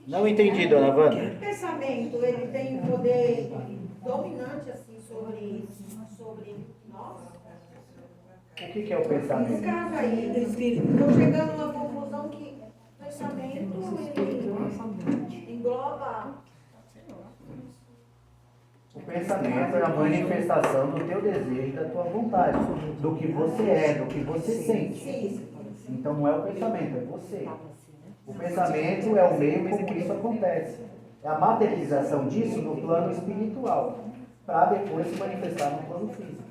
Não entendi, dona Wanda. O pensamento, ele tem um poder dominante, assim, sobre nós? O que é o No pensamento? caso aí, estou chegando a uma conclusão que o pensamento, ele engloba... O pensamento é a manifestação do teu desejo e da tua vontade, do que você é, do que você sente. Então não é o pensamento, é você. O pensamento é o meio como isso acontece. É a materialização disso no plano espiritual, para depois se manifestar no plano físico.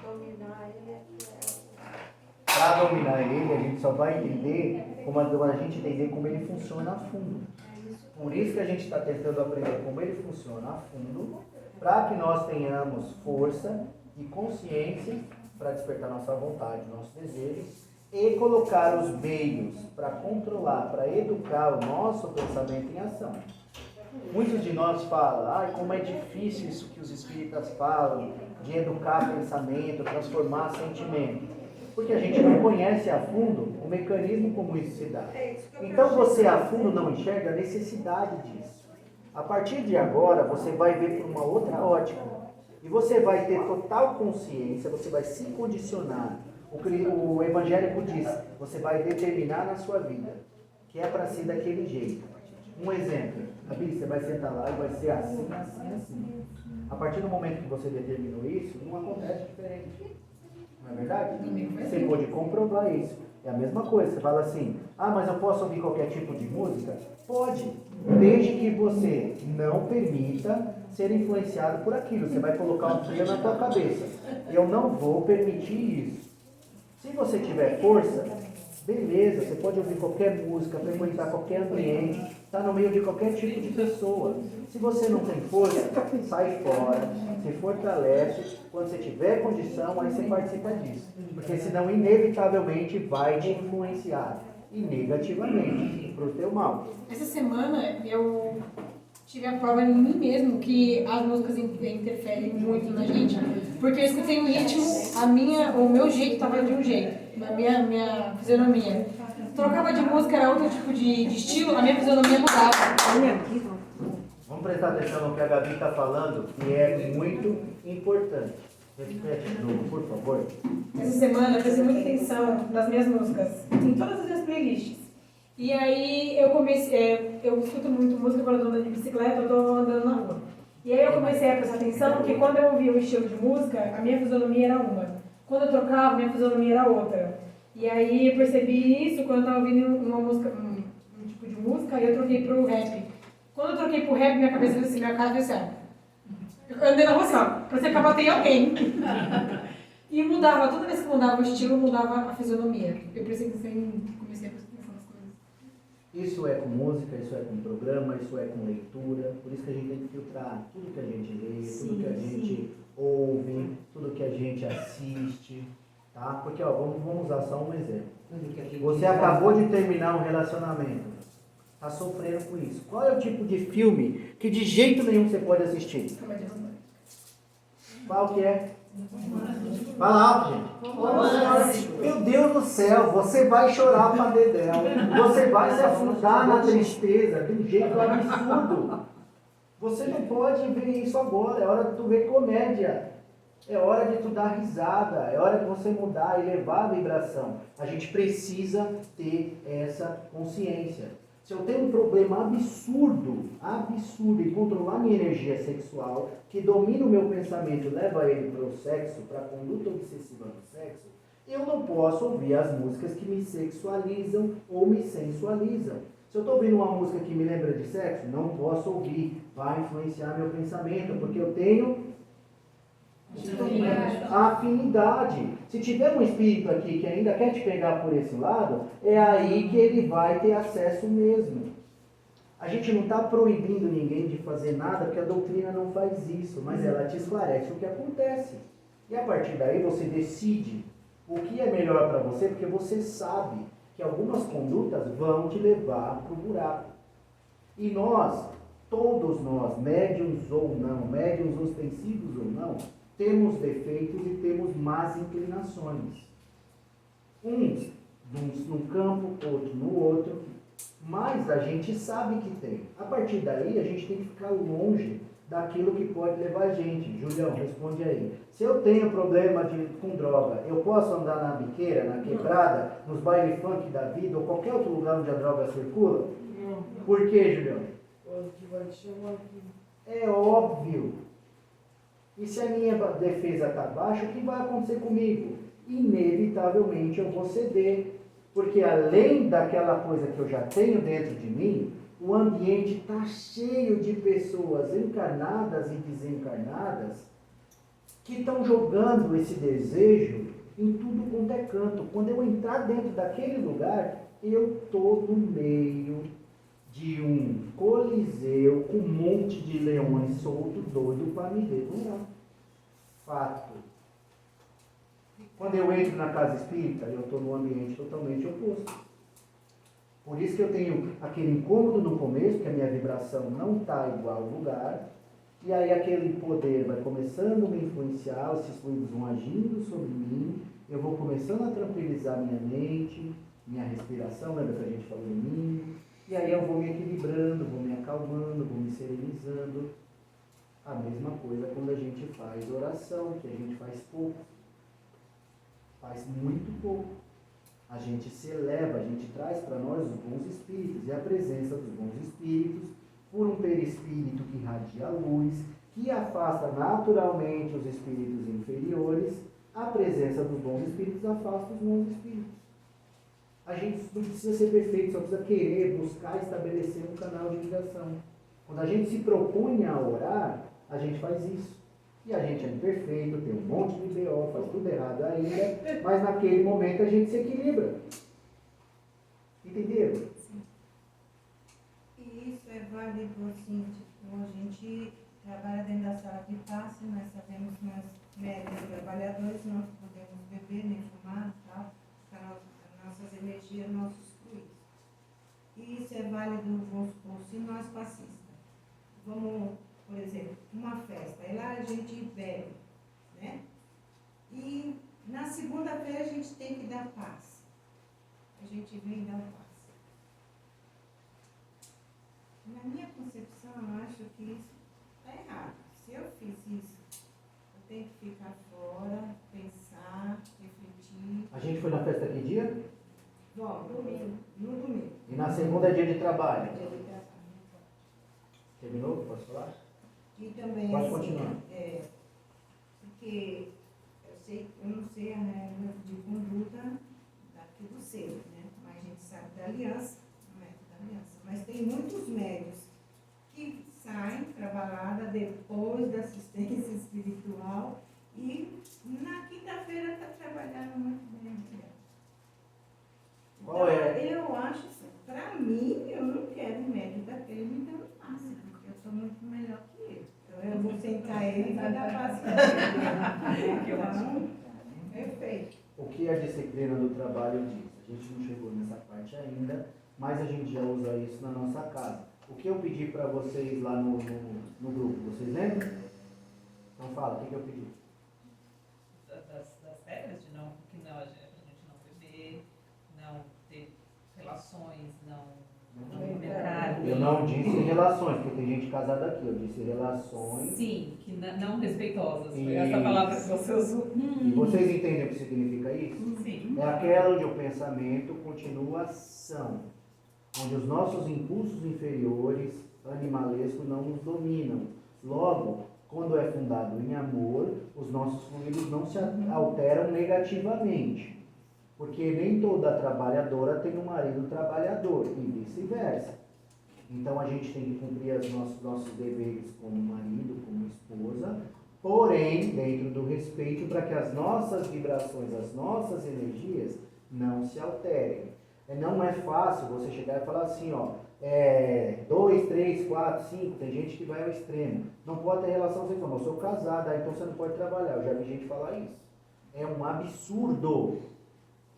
Dominar ele Para dominar ele, a gente só vai entender quando a gente entender como ele funciona a fundo. Por isso que a gente está tentando aprender como ele funciona a fundo, para que nós tenhamos força e consciência para despertar nossa vontade, nossos desejos, e colocar os meios para controlar, para educar o nosso pensamento em ação. Muitos de nós falam, como é difícil isso que os espíritas falam, de educar pensamento, transformar sentimento. Porque a gente não conhece a fundo o mecanismo como isso se dá. Então você a fundo não enxerga a necessidade disso. A partir de agora você vai ver por uma outra ótica. E você vai ter total consciência, você vai se condicionar. O evangélico diz, você vai determinar na sua vida, que é para ser daquele jeito. Um exemplo, você vai sentar lá e vai ser assim, assim, assim. A partir do momento que você determinou isso, não acontece diferente. Não é verdade? Você pode comprovar isso. É a mesma coisa, você fala assim, mas eu posso ouvir qualquer tipo de música? Pode, desde que você não permita ser influenciado por aquilo. Você vai colocar um freio na tua cabeça. Eu não vou permitir isso. Se você tiver força, beleza, você pode ouvir qualquer música, frequentar qualquer ambiente, estar no meio de qualquer tipo de pessoa. Se você não tem força, sai fora, se fortalece, quando você tiver condição, aí você participa disso. Porque senão, inevitavelmente, vai te influenciar, e negativamente, para o teu mal. Essa semana, eu tive a prova em mim mesmo que as músicas interferem muito na gente, porque eu escutei um ritmo, o meu jeito estava de um jeito, a minha fisionomia. Trocava de música, era outro tipo de estilo, a minha fisionomia mudava. Vamos prestar atenção no que a Gabi está falando, que é muito importante. Repete de novo, por favor. Essa semana eu prestei muita atenção nas minhas músicas, em todas as minhas playlists. E aí eu comecei, eu escuto muito música quando eu estou andando de bicicleta, eu estou andando na rua. E aí eu comecei a prestar atenção porque quando eu ouvia um estilo de música, a minha fisionomia era uma. Quando eu trocava, a minha fisionomia era outra. E aí eu percebi isso quando eu estava ouvindo uma música, um tipo de música, e eu troquei pro rap. Quando eu troquei pro rap, minha cabeça fez assim, minha cara fez assim, eu andei na rua assim, parecia que eu batei em alguém. E mudava, toda vez que mudava o estilo, mudava a fisionomia. Eu comecei a prestar atenção nas coisas. Isso é com música, isso é com programa, isso é com leitura. Por isso que a gente tem que filtrar tudo que a gente lê, tudo que a gente ouve, tudo que a gente assiste. Tá? Porque vamos usar só um exemplo. Você acabou de terminar um relacionamento. Está sofrendo com isso. Qual é o tipo de filme que de jeito nenhum você pode assistir? Qual que é? Fala alto, gente. Meu Deus do céu, você vai chorar para dedéu. Você vai se afundar na tristeza de um jeito absurdo. Você não pode ver isso agora. É hora de tu ver comédia. É hora de tu dar risada. É hora de você mudar, elevar a vibração. A gente precisa ter essa consciência. Se eu tenho um problema absurdo em controlar minha energia sexual, que domina o meu pensamento e leva ele para o sexo, para a conduta obsessiva do sexo, eu não posso ouvir as músicas que me sexualizam ou me sensualizam. Se eu estou ouvindo uma música que me lembra de sexo, não posso ouvir, vai influenciar meu pensamento, porque eu tenho afinidade. Se tiver um espírito aqui que ainda quer te pegar por esse lado, é aí que ele vai ter acesso mesmo. A gente não está proibindo ninguém de fazer nada, porque a doutrina não faz isso, mas ela te esclarece o que acontece. E a partir daí você decide o que é melhor para você, porque você sabe que algumas condutas vão te levar para o buraco. E nós, todos nós, médiums ou não, médiums ostensivos ou não, temos defeitos e temos más inclinações. Uns num campo, outro no outro. mas a gente sabe que tem. A partir daí, a gente tem que ficar longe daquilo que pode levar a gente. Julião, responde aí. Se eu tenho problema com droga, eu posso andar na biqueira, na quebrada, nos baile funk da vida, ou qualquer outro lugar onde a droga circula? Não. Por quê, Julião? Pode vai te chamar aqui. É óbvio. E se a minha defesa está baixa, o que vai acontecer comigo? Inevitavelmente eu vou ceder. Porque além daquela coisa que eu já tenho dentro de mim, o ambiente está cheio de pessoas encarnadas e desencarnadas que estão jogando esse desejo em tudo quanto é canto. Quando eu entrar dentro daquele lugar, eu estou no meio de um coliseu com um monte de leões soltos, doido para me devorar. Fato. Quando eu entro na casa espírita, eu estou num ambiente totalmente oposto. Por isso que eu tenho aquele incômodo no começo, que a minha vibração não está igual ao lugar, e aí aquele poder vai começando a me influenciar, esses fluidos vão agindo sobre mim, eu vou começando a tranquilizar minha mente, minha respiração, lembra que a gente falou em mim? E aí eu vou me equilibrando, vou me acalmando, vou me serenizando. A mesma coisa quando a gente faz oração, que a gente faz pouco. Faz muito pouco. A gente se eleva, a gente traz para nós os bons espíritos. E a presença dos bons espíritos, por um perispírito que irradia a luz, que afasta naturalmente os espíritos inferiores, a presença dos bons espíritos afasta os bons espíritos. A gente não precisa ser perfeito, só precisa querer, buscar, estabelecer um canal de ligação. Quando a gente se propõe a orar, a gente faz isso. E a gente é imperfeito, tem um monte de B.O., faz tudo errado ainda, mas naquele momento a gente se equilibra. Entenderam? Sim. E isso é válido, assim, tipo, a gente trabalha dentro da sala de passe, nós sabemos que nós, médicos trabalhadores, não podemos beber nem fumar e tal, nossas energias, nossos fluidos. E isso é válido, vamos supor, se nós passistas, vamos, por exemplo, uma festa, aí lá a gente bebe, né? E na segunda-feira a gente tem que dar paz. A gente vem dar paz. Na minha concepção, eu acho que isso está errado. Se eu fiz isso, eu tenho que ficar fora, pensar, refletir. A gente foi na festa que dia? Vamos, domingo. No domingo. E na segunda é dia de trabalho. Dia de trabalho. Terminou? Posso falar? E também, Pode assim, continuar. Porque eu não sei a regra de conduta daqui do ser, né? Mas a gente sabe da aliança, não é da aliança. Mas tem muitos médios que saem para balada depois da assistência espiritual e na quinta-feira está trabalhando muito bem. Qual é? Eu acho assim, para mim, eu não quero um médico daquele me dando passe, porque eu sou muito melhor que ele. Então eu vou sentar ele e vai dar passe para ele. Então, perfeito. O que a disciplina do trabalho diz? A gente não chegou nessa parte ainda, mas a gente já usa isso na nossa casa. O que eu pedi para vocês lá no grupo, vocês lembram? Então fala, o que eu pedi? Das regras de não, que não, a gente não beber, não ter relações, não comentar. Eu não disse relações, porque tem gente casada aqui, eu disse relações. Sim, que não respeitosas. Foi Isso. essa palavra que você usou. E vocês entendem o que significa isso? Sim. É aquela onde o pensamento continua ação, onde os nossos impulsos inferiores, animalescos, não nos dominam. Logo, quando é fundado em amor, os nossos fluidos não se alteram negativamente. Porque nem toda trabalhadora tem um marido trabalhador e vice-versa. Então a gente tem que cumprir os nossos deveres como marido, como esposa, porém dentro do respeito para que as nossas vibrações, as nossas energias não se alterem. Não é fácil você chegar e falar assim, ó, 2, 3, 4, 5, tem gente que vai ao extremo. Não pode ter relação sexual, eu sou casada, então você não pode trabalhar. Eu já vi gente falar isso. É um absurdo.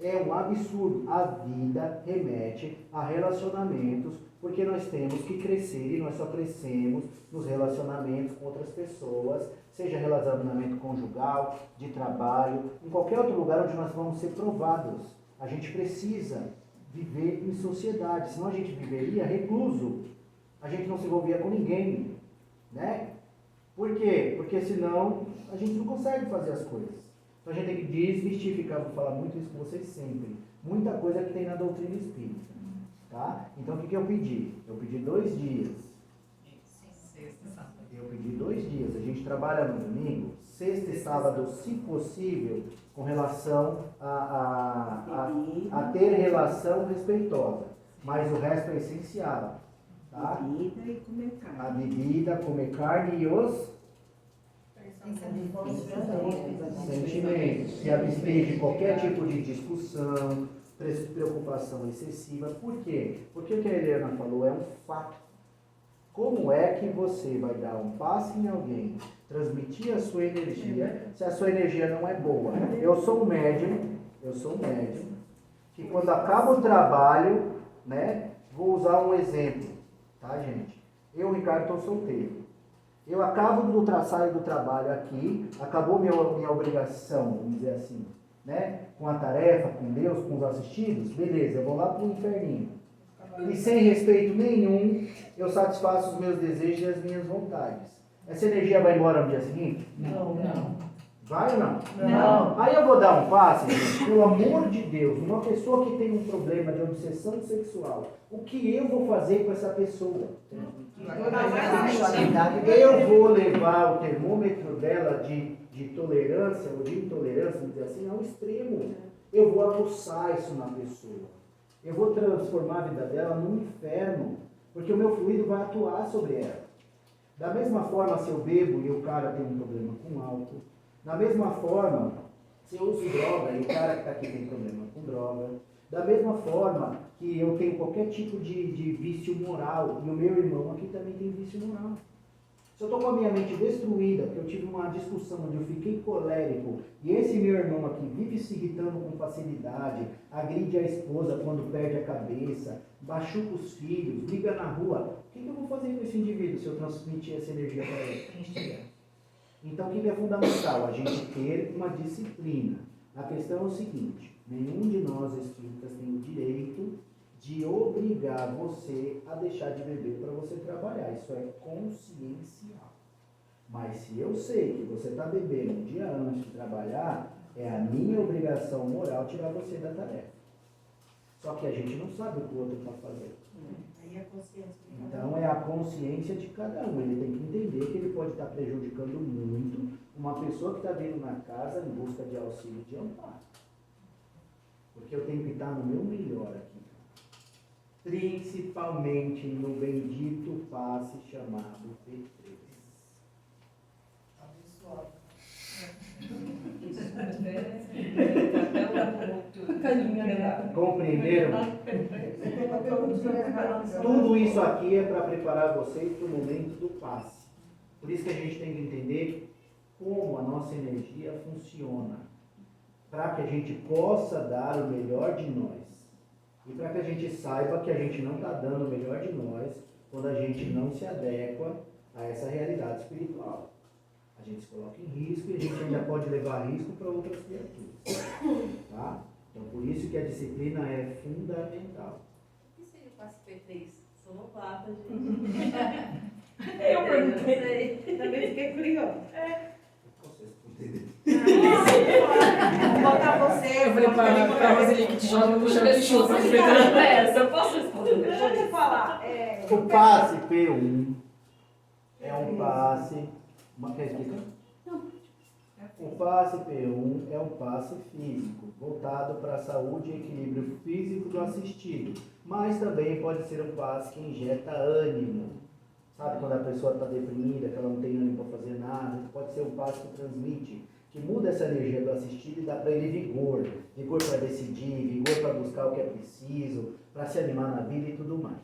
É um absurdo. A vida remete a relacionamentos, porque nós temos que crescer e nós só crescemos nos relacionamentos com outras pessoas, seja relacionamento conjugal, de trabalho, em qualquer outro lugar onde nós vamos ser provados. A gente precisa viver em sociedade, senão a gente viveria recluso, a gente não se envolvia com ninguém, né? Por quê? Porque senão a gente não consegue fazer as coisas. Então a gente tem que desmistificar, vou falar muito isso com vocês sempre, muita coisa que tem na doutrina espírita, tá? Então o que eu pedi? Eu pedi 2 dias. Sexta, sábado. Eu pedi 2 dias. A gente trabalha no domingo, sexta e sábado, se possível, com relação a ter relação respeitosa. Mas o resto é essencial. Tá? Bebida e comer carne. A bebida, comer carne e os sentimentos. Se abster de qualquer tipo de discussão, preocupação excessiva. Por quê? Porque o que a Helena falou é um fato. Como é que você vai dar um passe em alguém, transmitir a sua energia, se a sua energia não é boa? Eu sou um médium, que quando acaba o trabalho, né, vou usar um exemplo, tá, gente? Eu, Ricardo, estou solteiro. Eu saio do trabalho aqui, acabou minha obrigação, vamos dizer assim, né, com a tarefa, com Deus, com os assistidos, beleza, eu vou lá para o inferninho. E sem respeito nenhum, eu satisfaço os meus desejos e as minhas vontades. Essa energia vai embora no dia seguinte? Não. Vai ou não? Não. Aí eu vou dar um passe, gente, pelo amor de Deus, uma pessoa que tem um problema de obsessão sexual, o que eu vou fazer com essa pessoa? Eu vou levar o termômetro dela de tolerância ou de intolerância, vamos dizer assim, ao extremo. Eu vou aguçar isso na pessoa. Eu vou transformar a vida dela num inferno, porque o meu fluido vai atuar sobre ela. Da mesma forma, se eu bebo e o cara tem um problema com álcool, da mesma forma, se eu uso droga e o cara que está aqui tem problema com droga, da mesma forma que eu tenho qualquer tipo de vício moral, e o meu irmão aqui também tem vício moral. Se eu estou com a minha mente destruída, porque eu tive uma discussão onde eu fiquei colérico, e esse meu irmão aqui vive se irritando com facilidade, agride a esposa quando perde a cabeça, machuca os filhos, briga na rua, o que eu vou fazer com esse indivíduo se eu transmitir essa energia para ele? Então o que é fundamental? A gente ter uma disciplina. A questão é o seguinte, nenhum de nós espíritas tem o direito de obrigar você a deixar de beber para você trabalhar. Isso é consciencial. Mas se eu sei que você está bebendo um dia antes de trabalhar, é a minha obrigação moral tirar você da tarefa. Só que a gente não sabe o que o outro está fazendo. Aí a consciência. Então é a consciência de cada um. Ele tem que entender que ele pode estar prejudicando muito uma pessoa que está vindo na casa em busca de auxílio, de amparo. Porque eu tenho que estar no meu melhor aqui. Principalmente no bendito passe chamado P3. Abençoado. Compreenderam? Tudo isso aqui é para preparar vocês para o momento do passe. Por isso que a gente tem que entender como a nossa energia funciona. Para que a gente possa dar o melhor de nós. E para que a gente saiba que a gente não está dando o melhor de nós quando a gente não se adequa a essa realidade espiritual. A gente se coloca em risco e a gente ainda pode levar risco para outras criaturas. Tá? Então, por isso que a disciplina é fundamental. O que seria o passe P3? Sou novata, gente. Eu perguntei. Também fiquei curiosa. Vocês entenderam? Vou botar você. Eu falei pra Roseli que te joga no chão de chuva. Essa, eu posso responder? Deixa eu te falar. O passe P1 é um passe. Quer explicar? O passe P1 é um passe físico, voltado para a saúde e equilíbrio físico do assistido. Mas também pode ser um passe que injeta ânimo. Sabe quando a pessoa está deprimida, que ela não tem ânimo para fazer nada? Pode ser um passe que transmite, que muda essa energia do assistido e dá para ele vigor. Vigor para decidir, vigor para buscar o que é preciso, para se animar na vida e tudo mais.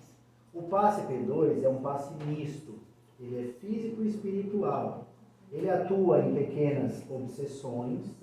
O passe P2 é um passe misto. Ele é físico e espiritual. Ele atua em pequenas obsessões,